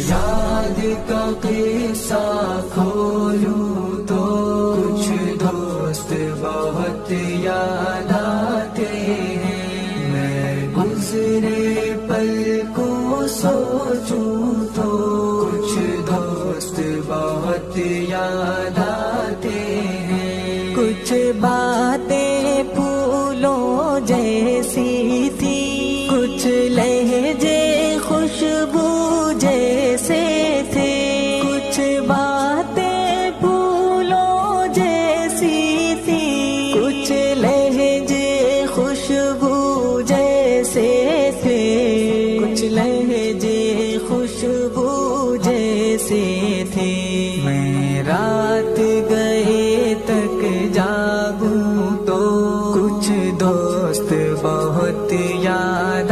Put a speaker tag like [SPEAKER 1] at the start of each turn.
[SPEAKER 1] یاد کا قصہ کھولوں تو کچھ دوست بہت یاد آتے ہیں، میں گزرے پل کو سوچوں تو کچھ دوست بہت یاد آتے ہیں۔
[SPEAKER 2] کچھ باتیں پھولوں جیسی تھی، کچھ لہجے خوشبو جیسے تھے، کچھ باتیں پھولوں جیسی تھی، کچھ لہجے خوشبو جیسے تھے، کچھ لہجے خوشبو جیسے تھے۔ میں رات گئے تک جاگوں تو کچھ دوست بہت یاد